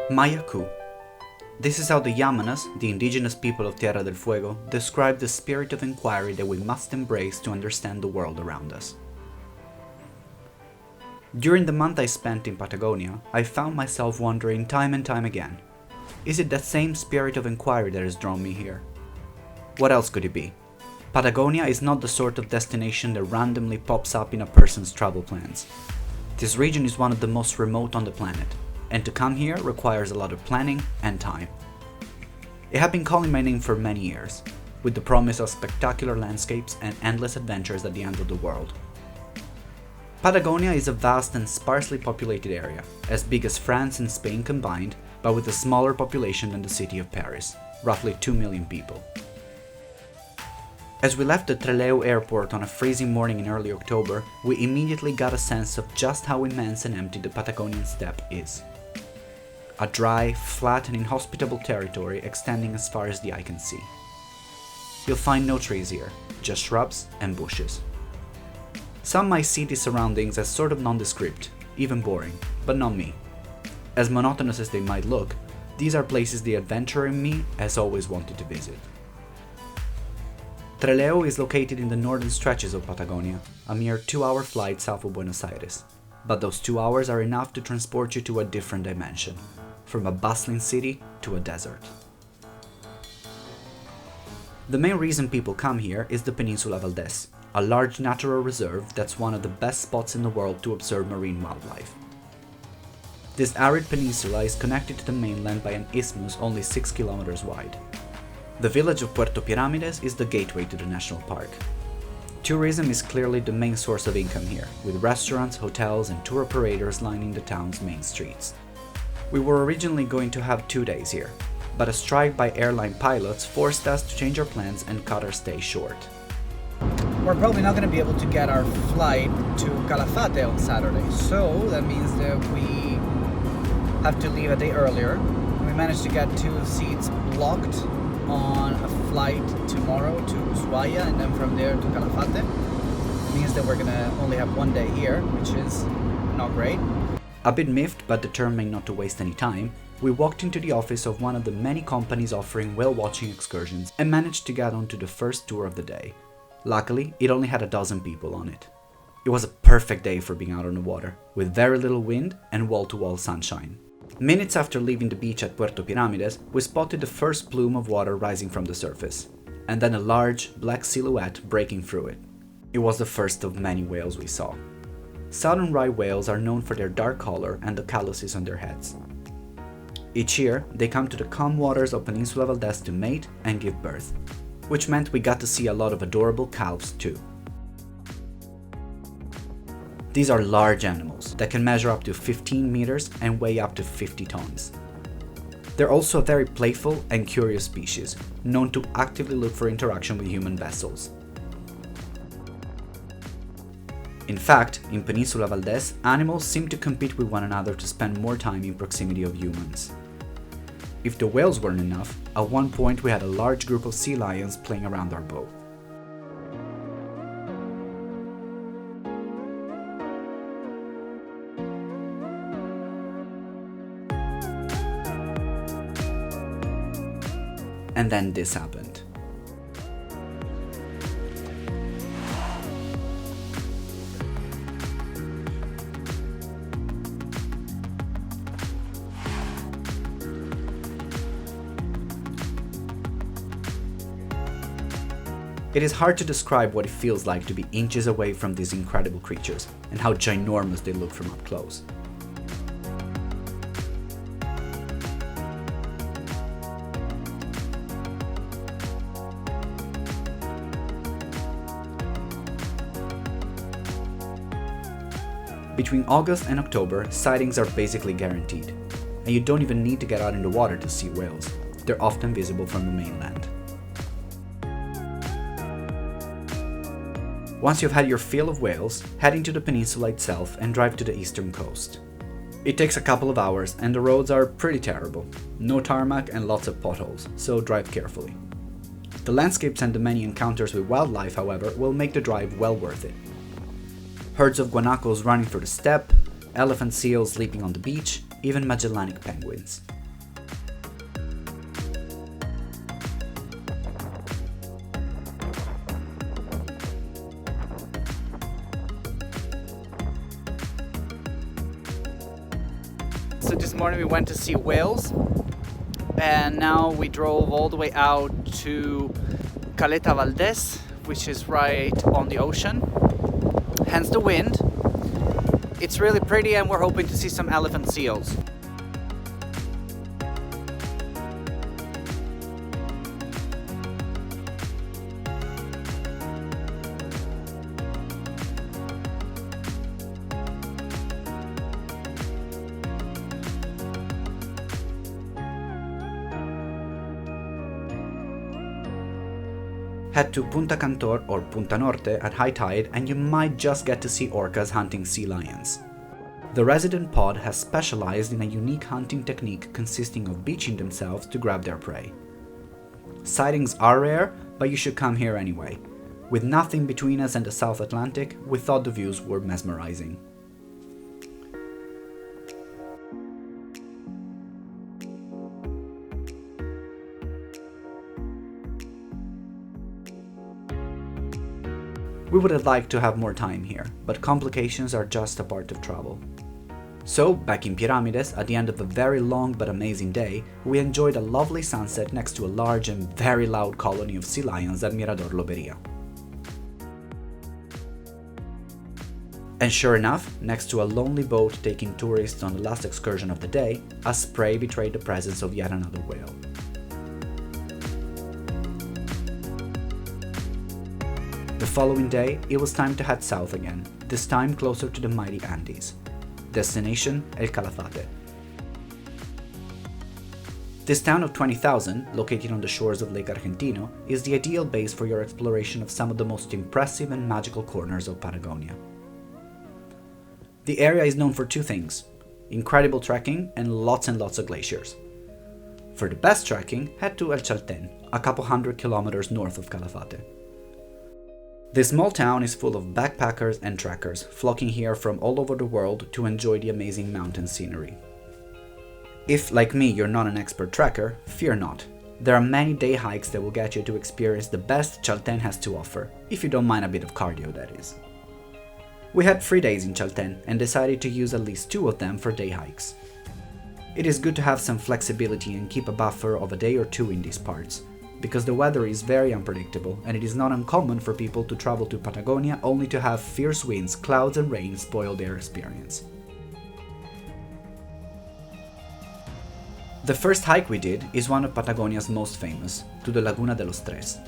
Mayaku. This is how the Yamanas, the indigenous people of Tierra del Fuego, describe the spirit of inquiry that we must embrace to understand the world around us. During the month I spent in Patagonia, I found myself wondering time and time again, is it that same spirit of inquiry that has drawn me here? What else could it be? Patagonia is not the sort of destination that randomly pops up in a person's travel plans. This region is one of the most remote on the planet, and to come here requires a lot of planning and time. It had been calling my name for many years, with the promise of spectacular landscapes and endless adventures at the end of the world. Patagonia is a vast and sparsely populated area, as big as France and Spain combined, but with a smaller population than the city of Paris, roughly 2 million people. As we left the Taleo airport on a freezing morning in early October, we immediately got a sense of just how immense and empty the Patagonian steppe is. A dry, flat and inhospitable territory extending as far as the eye can see. You'll find no trees here, just shrubs and bushes. Some might see these surroundings as sort of nondescript, even boring, but not me. As monotonous as they might look, these are places the adventurer in me has always wanted to visit. Taleo is located in the northern stretches of Patagonia, a mere 2-hour flight south of Buenos Aires, but those 2 hours are enough to transport you to a different dimension, from a bustling city to a desert. The main reason people come here is the Peninsula Valdés, a large natural reserve that's one of the best spots in the world to observe marine wildlife. This arid peninsula is connected to the mainland by an isthmus only 6 kilometers wide. The village of Puerto Piramides is the gateway to the national park. Tourism is clearly the main source of income here, with restaurants, hotels and tour operators lining the town's main streets. We were originally going to have 2 days here, but a strike by airline pilots forced us to change our plans and cut our stay short. We're probably not going to be able to get our flight to Calafate on Saturday, so that means that we have to leave a day earlier. We managed to get 2 seats blocked on a flight tomorrow to Ushuaia and then from there to Calafate. It means that we're going to only have 1 day here, which is not great. A bit miffed but determined not to waste any time, we walked into the office of one of the many companies offering whale-watching excursions and managed to get onto the first tour of the day. Luckily, it only had a dozen people on it. It was a perfect day for being out on the water, with very little wind and wall-to-wall sunshine. Minutes after leaving the beach at Puerto Piramides, we spotted the first plume of water rising from the surface, and then a large, black silhouette breaking through it. It was the first of many whales we saw. Southern right whales are known for their dark color and the calluses on their heads. Each year, they come to the calm waters of Peninsula Valdés to mate and give birth, which meant we got to see a lot of adorable calves too. These are large animals that can measure up to 15 meters and weigh up to 50 tons. They're also a very playful and curious species, known to actively look for interaction with human vessels. In fact, in Peninsula Valdés, animals seem to compete with one another to spend more time in proximity of humans. If the whales weren't enough, at one point we had a large group of sea lions playing around our boat. And then this happened. It is hard to describe what it feels like to be inches away from these incredible creatures and how ginormous they look from up close. Between August and October, sightings are basically guaranteed, and you don't even need to get out in the water to see whales. They're often visible from the mainland. Once you've had your fill of whales, head into the peninsula itself and drive to the eastern coast. It takes a couple of hours and the roads are pretty terrible. No tarmac and lots of potholes, so drive carefully. The landscapes and the many encounters with wildlife, however, will make the drive well worth it. Herds of guanacos running through the steppe, elephant seals sleeping on the beach, even Magellanic penguins. So this morning we went to see whales, and now we drove all the way out to Caleta Valdez, which is right on the ocean, hence the wind. It's really pretty and we're hoping to see some elephant seals. Head to Punta Cantor or Punta Norte at high tide and you might just get to see orcas hunting sea lions. The resident pod has specialized in a unique hunting technique consisting of beaching themselves to grab their prey. Sightings are rare, but you should come here anyway. With nothing between us and the South Atlantic, we thought the views were mesmerizing. We would have liked to have more time here, but complications are just a part of travel. So, back in Piramides, at the end of a very long but amazing day, we enjoyed a lovely sunset next to a large and very loud colony of sea lions at Mirador Loberia. And sure enough, next to a lonely boat taking tourists on the last excursion of the day, a spray betrayed the presence of yet another whale. The following day, it was time to head south again, this time closer to the mighty Andes. Destination, El Calafate. This town of 20,000, located on the shores of Lake Argentino, is the ideal base for your exploration of some of the most impressive and magical corners of Patagonia. The area is known for two things: incredible trekking and lots of glaciers. For the best trekking, head to El Chalten, a couple hundred kilometers north of Calafate. This small town is full of backpackers and trekkers, flocking here from all over the world to enjoy the amazing mountain scenery. If, like me, you're not an expert trekker, fear not. There are many day hikes that will get you to experience the best Chalten has to offer, if you don't mind a bit of cardio, that is. We had 3 days in Chalten and decided to use at least 2 of them for day hikes. It is good to have some flexibility and keep a buffer of a day or 2 in these parts, because the weather is very unpredictable and it is not uncommon for people to travel to Patagonia only to have fierce winds, clouds and rain spoil their experience. The first hike we did is one of Patagonia's most famous, to the Laguna de los Tres.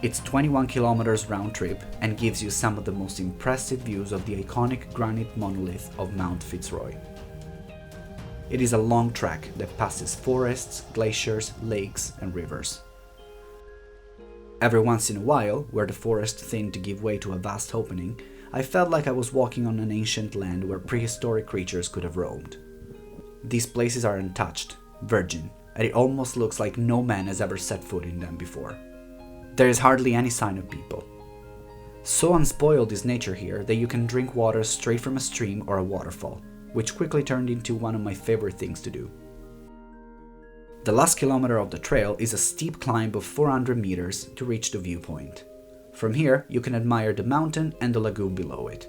It's 21 kilometers round trip and gives you some of the most impressive views of the iconic granite monolith of Mount Fitzroy. It is a long trek that passes forests, glaciers, lakes and rivers. Every once in a while, where the forest thinned to give way to a vast opening, I felt like I was walking on an ancient land where prehistoric creatures could have roamed. These places are untouched, virgin, and it almost looks like no man has ever set foot in them before. There is hardly any sign of people. So unspoiled is nature here that you can drink water straight from a stream or a waterfall, which quickly turned into one of my favorite things to do. The last kilometer of the trail is a steep climb of 400 meters to reach the viewpoint. From here, you can admire the mountain and the lagoon below it.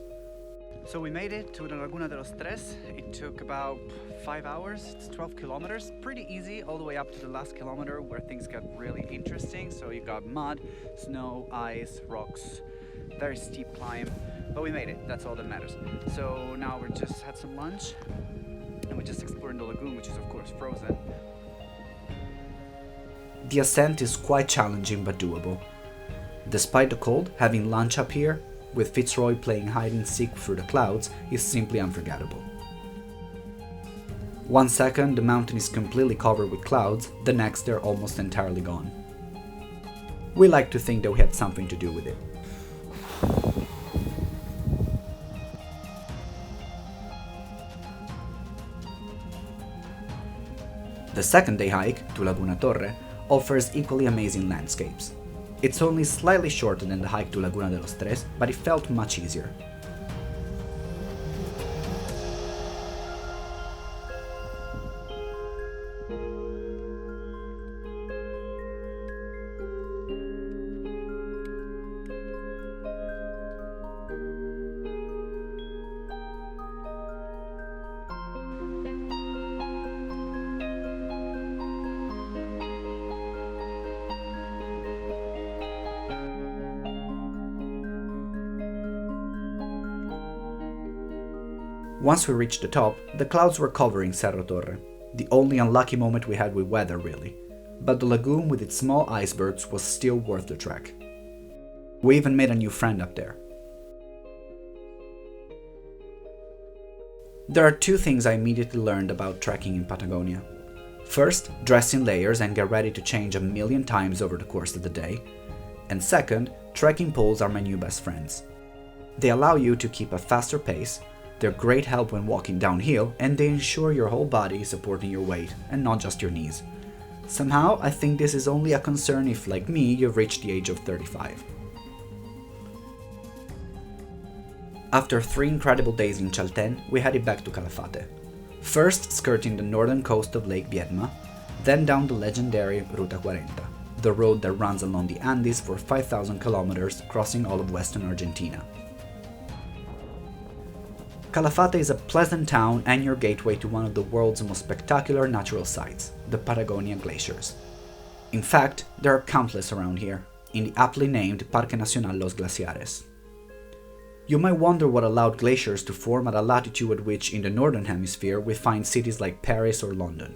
So we made it to the Laguna de los Tres. It took about 5 hours, it's 12 kilometers, pretty easy all the way up to the last kilometer where things got really interesting. So you got mud, snow, ice, rocks, very steep climb, but we made it, that's all that matters. So now we just had some lunch and we're just exploring the lagoon, which is of course frozen. The ascent is quite challenging but doable. Despite the cold, having lunch up here, with Fitzroy playing hide and seek through the clouds, is simply unforgettable. 1 second the mountain is completely covered with clouds, the next they're almost entirely gone. We like to think that we had something to do with it. The second day hike, to Laguna Torre, offers equally amazing landscapes. It's only slightly shorter than the hike to Laguna de los Tres, but it felt much easier. Once we reached the top, the clouds were covering Cerro Torre, the only unlucky moment we had with weather really, but the lagoon with its small icebergs was still worth the trek. We even made a new friend up there. There are two things I immediately learned about trekking in Patagonia. First, dress in layers and get ready to change a million times over the course of the day. And second, trekking poles are my new best friends. They allow you to keep a faster pace, they're great help when walking downhill, and they ensure your whole body is supporting your weight and not just your knees. Somehow, I think this is only a concern if, like me, you've reached the age of 35. After 3 incredible days in Chaltén, we headed back to Calafate. First skirting the northern coast of Lake Viedma, then down the legendary Ruta 40, the road that runs along the Andes for 5,000 kilometers, crossing all of western Argentina. Calafate is a pleasant town and your gateway to one of the world's most spectacular natural sights, the Patagonian Glaciers. In fact, there are countless around here, in the aptly named Parque Nacional Los Glaciares. You might wonder what allowed glaciers to form at a latitude at which, in the northern hemisphere, we find cities like Paris or London.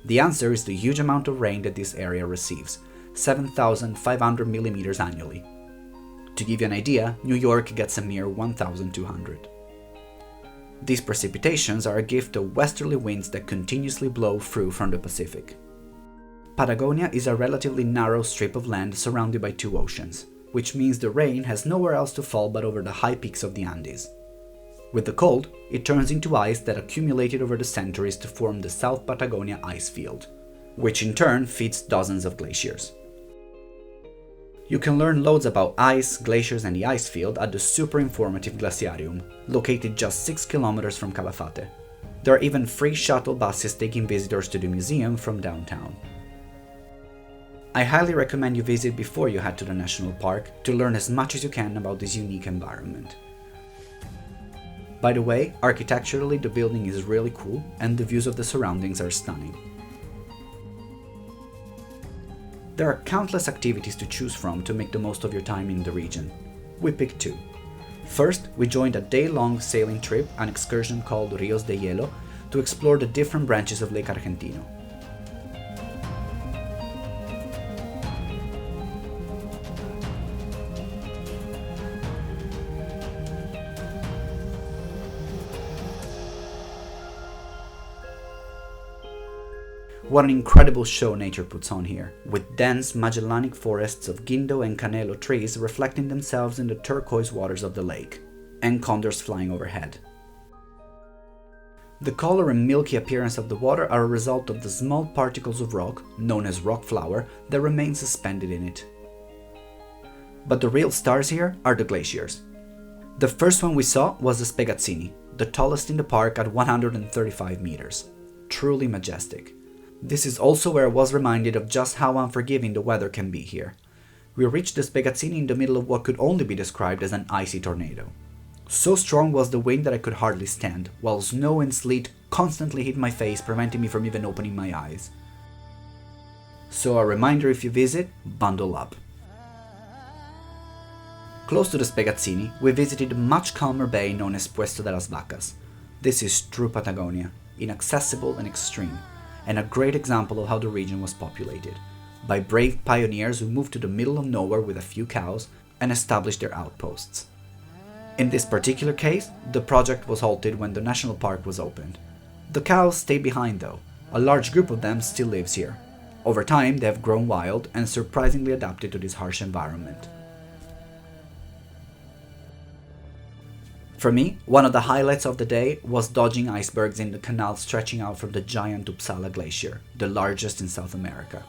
The answer is the huge amount of rain that this area receives, 7,500 millimeters annually. To give you an idea, New York gets a mere 1,200. These precipitations are a gift of westerly winds that continuously blow through from the Pacific. Patagonia is a relatively narrow strip of land surrounded by 2 oceans, which means the rain has nowhere else to fall but over the high peaks of the Andes. With the cold, it turns into ice that accumulated over the centuries to form the South Patagonia ice field, which in turn feeds dozens of glaciers. You can learn loads about ice, glaciers and the ice field at the super informative Glaciarium, located just 6 kilometers from Calafate. There are even free shuttle buses taking visitors to the museum from downtown. I highly recommend you visit before you head to the national park to learn as much as you can about this unique environment. By the way, architecturally the building is really cool and the views of the surroundings are stunning. There are countless activities to choose from to make the most of your time in the region. We picked 2. First, we joined a day-long sailing trip, an excursion called Ríos de Hielo, to explore the different branches of Lake Argentino. What an incredible show nature puts on here, with dense Magellanic forests of guindo and canelo trees reflecting themselves in the turquoise waters of the lake, and condors flying overhead. The color and milky appearance of the water are a result of the small particles of rock, known as rock flour, that remain suspended in it. But the real stars here are the glaciers. The first one we saw was the Spiegazzini, the tallest in the park at 135 meters. Truly majestic. This is also where I was reminded of just how unforgiving the weather can be here. We reached the Spiegazzini in the middle of what could only be described as an icy tornado. So strong was the wind that I could hardly stand, while snow and sleet constantly hit my face, preventing me from even opening my eyes. So a reminder, if you visit, bundle up. Close to the Spiegazzini, we visited a much calmer bay known as Puesta de las Vacas. This is true Patagonia, inaccessible and extreme, and a great example of how the region was populated, by brave pioneers who moved to the middle of nowhere with a few cows and established their outposts. In this particular case, the project was halted when the national park was opened. The cows stayed behind though. A large group of them still lives here. Over time, they have grown wild and surprisingly adapted to this harsh environment. For me, one of the highlights of the day was dodging icebergs in the canal stretching out from the giant Uppsala Glacier, the largest in South America.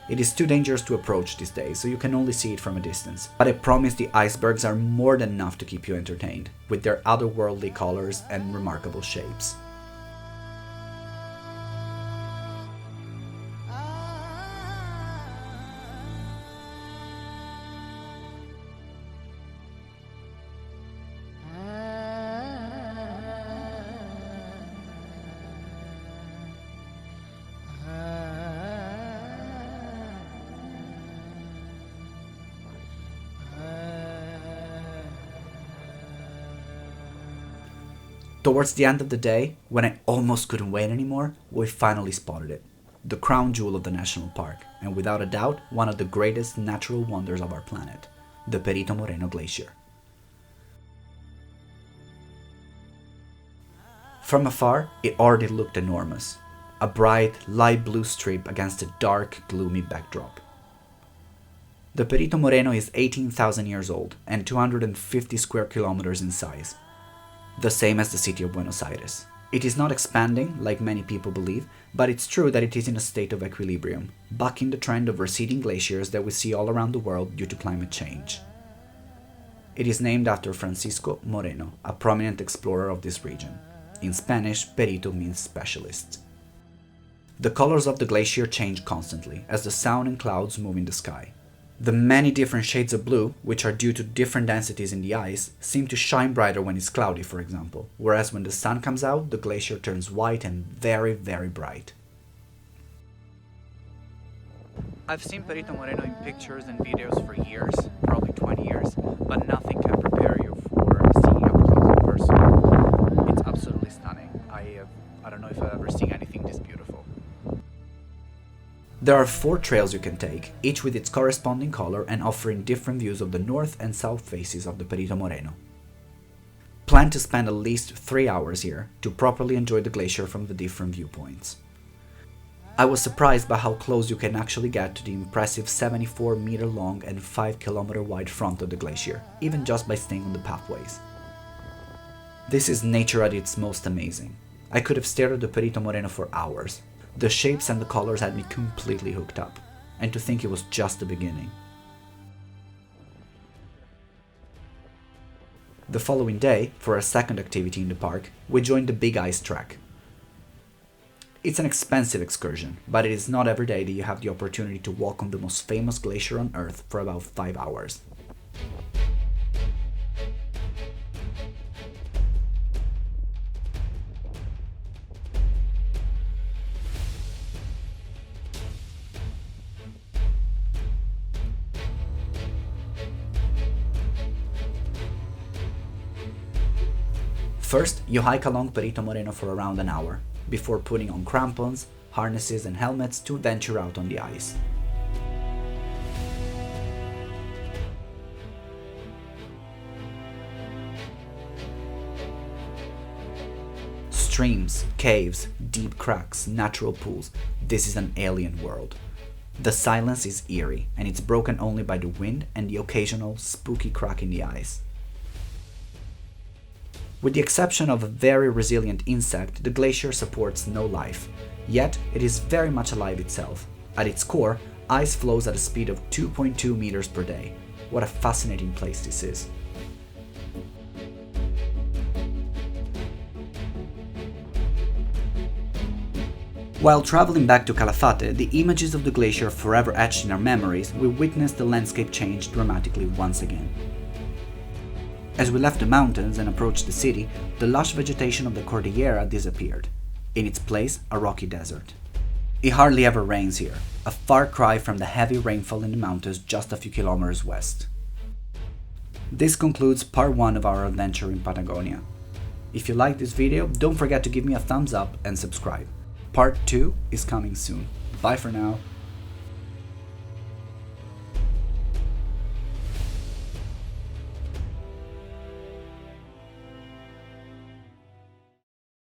It is too dangerous to approach these days, so you can only see it from a distance, but I promise the icebergs are more than enough to keep you entertained, with their otherworldly colors and remarkable shapes. Towards the end of the day, when I almost couldn't wait anymore, we finally spotted it. The crown jewel of the national park, and without a doubt, one of the greatest natural wonders of our planet, the Perito Moreno Glacier. From afar, it already looked enormous, a bright, light blue strip against a dark, gloomy backdrop. The Perito Moreno is 18,000 years old and 250 square kilometers in size, the same as the city of Buenos Aires. It is not expanding, like many people believe, but it's true that it is in a state of equilibrium, bucking the trend of receding glaciers that we see all around the world due to climate change. It is named after Francisco Moreno, a prominent explorer of this region. In Spanish, perito means specialist. The colors of the glacier change constantly as the sun and clouds move in the sky. The many different shades of blue, which are due to different densities in the ice, seem to shine brighter when it's cloudy, for example, whereas when the sun comes out, the glacier turns white and very, very bright. I've seen Perito Moreno in pictures and videos for years, probably 20 years, but nothing can prepare you for seeing it up close in person. It's absolutely stunning. I don't know if I've ever seen anything this beautiful. There are 4 trails you can take, each with its corresponding color and offering different views of the north and south faces of the Perito Moreno. Plan to spend at least 3 hours here to properly enjoy the glacier from the different viewpoints. I was surprised by how close you can actually get to the impressive 74-meter long and 5-kilometer wide front of the glacier, even just by staying on the pathways. This is nature at its most amazing. I could have stared at the Perito Moreno for hours. The shapes and the colors had me completely hooked up, and to think it was just the beginning. The following day, for our second activity in the park, we joined the Big Ice Trek. It's an expensive excursion, but it is not every day that you have the opportunity to walk on the most famous glacier on Earth for about 5 hours. First, you hike along Perito Moreno for around an hour, before putting on crampons, harnesses and helmets to venture out on the ice. Streams, caves, deep cracks, natural pools, this is an alien world. The silence is eerie, and it's broken only by the wind and the occasional spooky crack in the ice. With the exception of a very resilient insect, the glacier supports no life, yet it is very much alive itself. At its core, ice flows at a speed of 2.2 meters per day. What a fascinating place this is. While traveling back to Calafate, the images of the glacier forever etched in our memories, we witnessed the landscape change dramatically once again. As we left the mountains and approached the city, the lush vegetation of the Cordillera disappeared. In its place, a rocky desert. It hardly ever rains here, a far cry from the heavy rainfall in the mountains just a few kilometers west. This concludes part 1 of our adventure in Patagonia. If you liked this video, don't forget to give me a thumbs up and subscribe. Part 2 is coming soon. Bye for now.